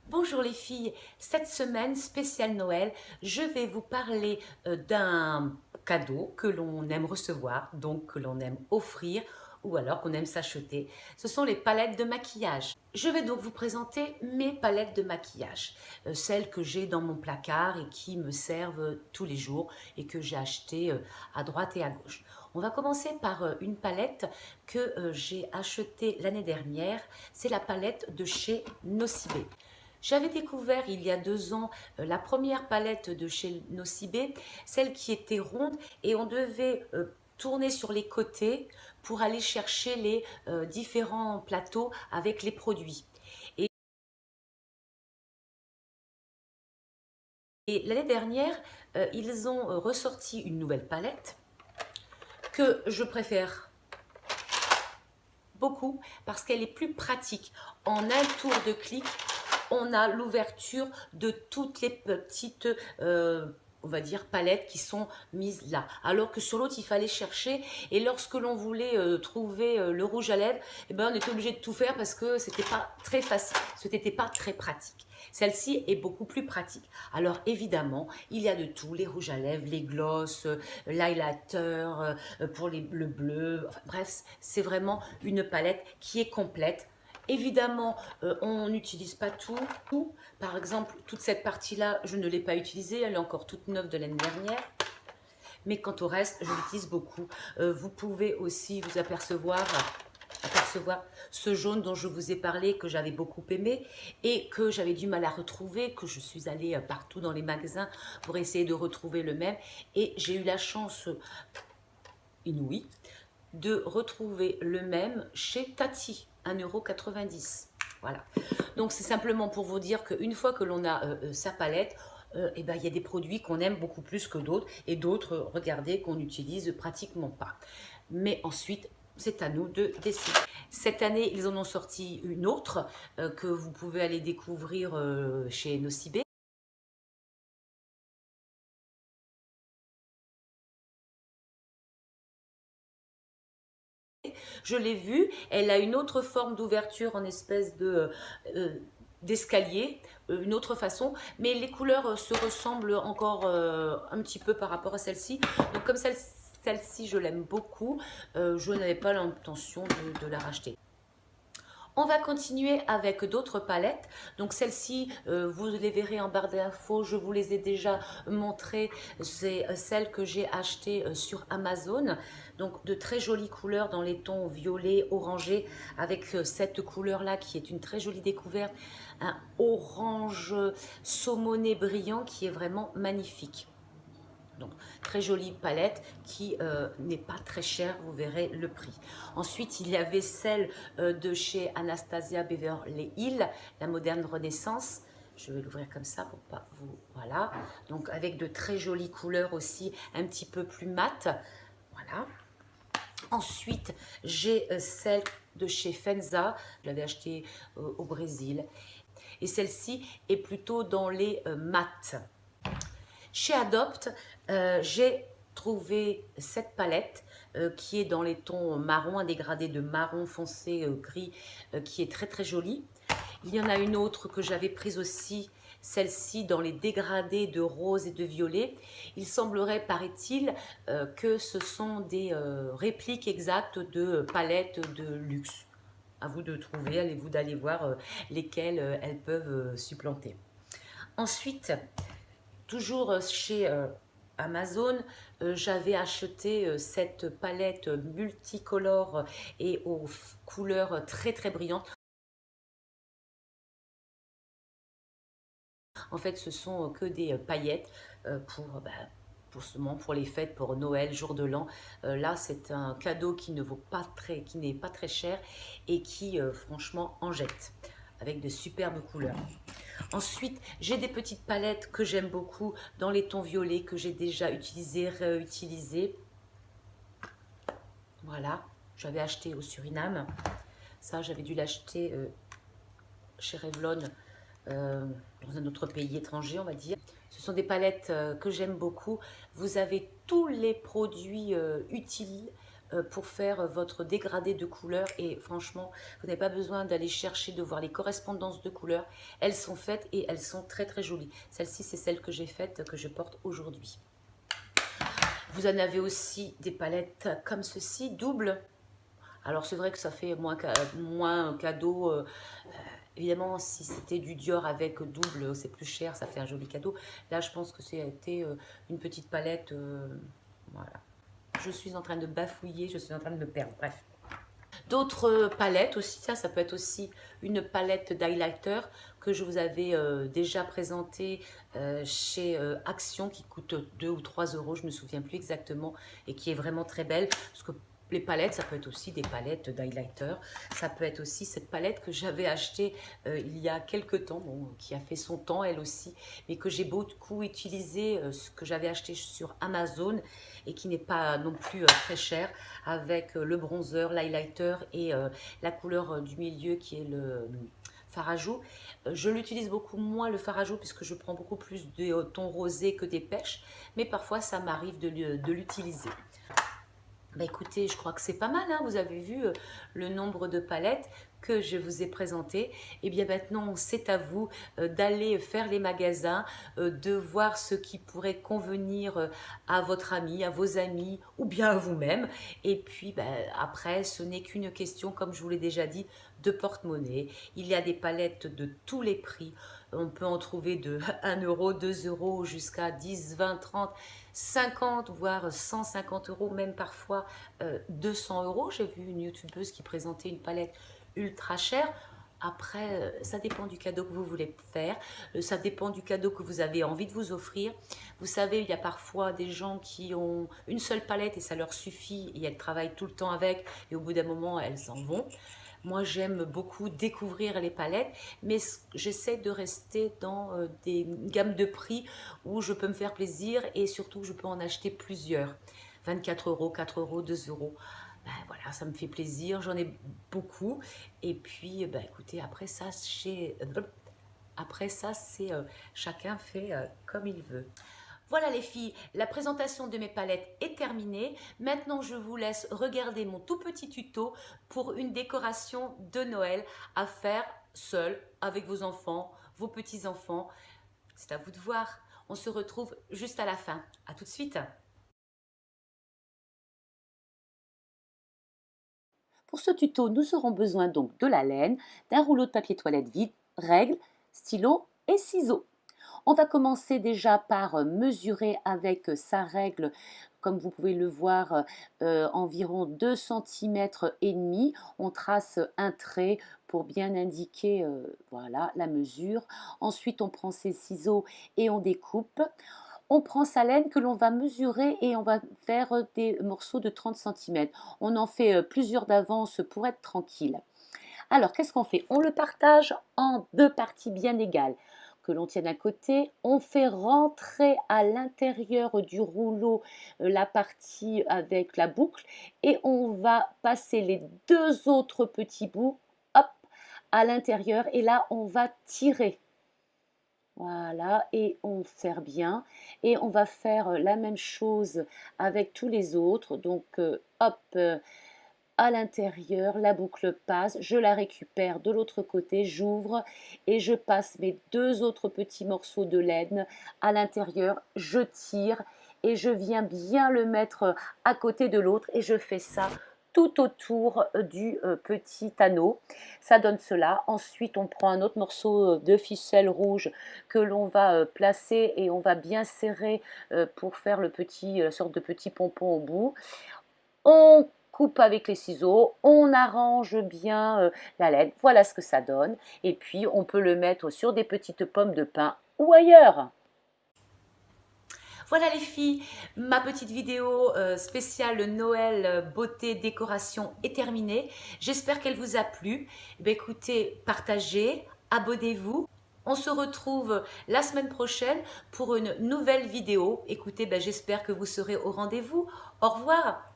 Bonjour les filles, cette semaine spéciale Noël, je vais vous parler d'un cadeau que l'on aime recevoir, donc que l'on aime offrir ou alors qu'on aime s'acheter. Ce sont les palettes de maquillage. Je vais donc vous présenter mes palettes de maquillage, celles que j'ai dans mon placard et qui me servent tous les jours et que j'ai achetées à droite et à gauche. On va commencer par une palette que j'ai achetée l'année dernière, c'est la palette de chez Nocibé. J'avais découvert il y a 2 ans la première palette de chez Nocibé, celle qui était ronde et on devait tourner sur les côtés pour aller chercher les différents plateaux avec les produits. Et, et l'année dernière, ils ont ressorti une nouvelle palette que je préfère beaucoup parce qu'elle est plus pratique. En un tour de clic, on a l'ouverture de toutes les petites on va dire palettes qui sont mises là, alors que sur l'autre il fallait chercher, et lorsque l'on voulait trouver le rouge à lèvres, eh ben, on était obligé de tout faire parce que c'était pas très facile, ce n'était pas très pratique. Celle-ci est beaucoup plus pratique. Alors évidemment, il y a de tout, les rouges à lèvres, les glosses, l'highlighter, pour le bleu, enfin, bref, c'est vraiment une palette qui est complète. Évidemment, on n'utilise pas tout. Par exemple, toute cette partie-là, je ne l'ai pas utilisée. Elle est encore toute neuve de l'année dernière. Mais quant au reste, je l'utilise beaucoup. Vous pouvez aussi vous apercevoir ce jaune dont je vous ai parlé, que j'avais beaucoup aimé et que j'avais du mal à retrouver, que je suis allée partout dans les magasins pour essayer de retrouver le même. Et j'ai eu la chance inouïe de retrouver le même chez Tati, 1,90 €. Voilà. Donc c'est simplement pour vous dire qu'une fois que l'on a sa palette, eh ben, il y a des produits qu'on aime beaucoup plus que d'autres et d'autres, regardez, qu'on n'utilise pratiquement pas. Mais ensuite, c'est à nous de décider. Cette année, ils en ont sorti une autre que vous pouvez aller découvrir chez Nocibé. Je l'ai vue, elle a une autre forme d'ouverture en espèce de d'escalier, une autre façon, mais les couleurs se ressemblent encore un petit peu par rapport à celle-ci. Donc comme celle-ci, je l'aime beaucoup, je n'avais pas l'intention de la racheter. On va continuer avec d'autres palettes. Donc celles-ci, vous les verrez en barre d'infos, je vous les ai déjà montrées. C'est celles que j'ai achetées sur Amazon. Donc de très jolies couleurs dans les tons violet, orangé, avec cette couleur-là qui est une très jolie découverte. Un orange saumoné brillant qui est vraiment magnifique. Donc, très jolie palette qui n'est pas très chère, vous verrez le prix. Ensuite, il y avait celle de chez Anastasia Beverly Hills, la moderne renaissance. Je vais l'ouvrir comme ça pour pas vous... Voilà. Donc, avec de très jolies couleurs aussi, un petit peu plus mat. Voilà. Ensuite, j'ai celle de chez Fenza. Je l'avais achetée au Brésil. Et celle-ci est plutôt dans les mats. Chez Adopt, j'ai trouvé cette palette qui est dans les tons marron, un dégradé de marron foncé gris qui est très très jolie. Il y en a une autre que j'avais prise aussi, celle-ci dans les dégradés de rose et de violet. Il semblerait, paraît-il, que ce sont des répliques exactes de palettes de luxe. À vous de trouver, allez-vous d'aller voir lesquelles elles peuvent supplanter. Ensuite, toujours chez Amazon, j'avais acheté cette palette multicolore et aux couleurs très très brillantes. En fait, ce sont que des paillettes pour les fêtes, pour Noël, jour de l'an. Là, c'est un cadeau qui n'est pas très cher et qui, franchement, en jette avec de superbes couleurs. Ensuite, j'ai des petites palettes que j'aime beaucoup dans les tons violets que j'ai déjà utilisées, réutilisées. Voilà, j'avais acheté au Suriname. Ça, j'avais dû l'acheter chez Revlon dans un autre pays étranger, on va dire. Ce sont des palettes que j'aime beaucoup. Vous avez tous les produits utiles pour faire votre dégradé de couleurs. Et franchement, vous n'avez pas besoin d'aller chercher, de voir les correspondances de couleurs. Elles sont faites et elles sont très très jolies. Celle-ci, c'est celle que j'ai faite, que je porte aujourd'hui. Vous en avez aussi des palettes comme ceci, doubles. Alors c'est vrai que ça fait moins cadeau. Évidemment, si c'était du Dior avec double, c'est plus cher, ça fait un joli cadeau. Là, je pense que c'était une petite palette. Voilà. Je suis en train de bafouiller, je suis en train de me perdre. Bref. D'autres palettes aussi, ça peut être aussi une palette d'highlighter que je vous avais déjà présentée chez Action, qui coûte 2 ou 3 euros, je ne me souviens plus exactement, et qui est vraiment très belle, parce que les palettes, ça peut être aussi des palettes d'highlighter, ça peut être aussi cette palette que j'avais achetée il y a quelques temps, bon, qui a fait son temps elle aussi, mais que j'ai beaucoup utilisé, ce que j'avais acheté sur Amazon, et qui n'est pas non plus très cher, avec le bronzer, l'highlighter et la couleur du milieu qui est le fard à joues. Je l'utilise beaucoup moins le fard à joues puisque je prends beaucoup plus de tons rosés que des pêches, mais parfois ça m'arrive de l'utiliser. Bah écoutez, je crois que c'est pas mal, hein. Vous avez vu le nombre de palettes que je vous ai présentées. Et bien maintenant, c'est à vous d'aller faire les magasins, de voir ce qui pourrait convenir à votre ami, à vos amis ou bien à vous-même. Et puis après, ce n'est qu'une question, comme je vous l'ai déjà dit, de porte-monnaie. Il y a des palettes de tous les prix. On peut en trouver de 1 euro, 2 euros jusqu'à 10, 20, 30, 50, voire 150 euros, même parfois 200 euros. J'ai vu une youtubeuse qui présentait une palette ultra chère. Après, ça dépend du cadeau que vous voulez faire, ça dépend du cadeau que vous avez envie de vous offrir. Vous savez, il y a parfois des gens qui ont une seule palette et ça leur suffit et elles travaillent tout le temps avec et au bout d'un moment, elles s'en vont. Moi, j'aime beaucoup découvrir les palettes, mais j'essaie de rester dans des gammes de prix où je peux me faire plaisir et surtout, je peux en acheter plusieurs. 24 euros, 4 euros, 2 euros. Ben voilà, ça me fait plaisir, j'en ai beaucoup. Et puis, écoutez, après ça, c'est chacun fait comme il veut. Voilà les filles, la présentation de mes palettes est terminée. Maintenant, je vous laisse regarder mon tout petit tuto pour une décoration de Noël à faire seul, avec vos enfants, vos petits-enfants. C'est à vous de voir. On se retrouve juste à la fin. À tout de suite. Pour ce tuto, nous aurons besoin donc de la laine, d'un rouleau de papier toilette vide, règles, stylo et ciseaux. On va commencer déjà par mesurer avec sa règle, comme vous pouvez le voir, environ 2 cm et demi. On trace un trait pour bien indiquer voilà, la mesure. Ensuite, on prend ses ciseaux et on découpe. On prend sa laine que l'on va mesurer et on va faire des morceaux de 30 cm. On en fait plusieurs d'avance pour être tranquille. Alors, qu'est-ce qu'on fait? On le partage en 2 parties bien égales que l'on tienne à côté. On fait rentrer à l'intérieur du rouleau la partie avec la boucle et on va passer les 2 autres petits bouts, hop, à l'intérieur et là, on va tirer. Voilà, et on serre bien. Et on va faire la même chose avec tous les autres. Donc, hop, à l'intérieur, la boucle passe, je la récupère de l'autre côté, j'ouvre et je passe mes 2 autres petits morceaux de laine à l'intérieur, je tire et je viens bien le mettre à côté de l'autre et je fais ça tout autour du petit anneau. Ça donne cela. Ensuite, on prend un autre morceau de ficelle rouge que l'on va placer et on va bien serrer pour faire la sorte de petit pompon au bout. On coupe avec les ciseaux, on arrange bien la laine, voilà ce que ça donne. Et puis, on peut le mettre sur des petites pommes de pin ou ailleurs. Voilà les filles, ma petite vidéo spéciale Noël beauté décoration est terminée. J'espère qu'elle vous a plu. Écoutez, partagez, abonnez-vous. On se retrouve la semaine prochaine pour une nouvelle vidéo. Écoutez, j'espère que vous serez au rendez-vous. Au revoir.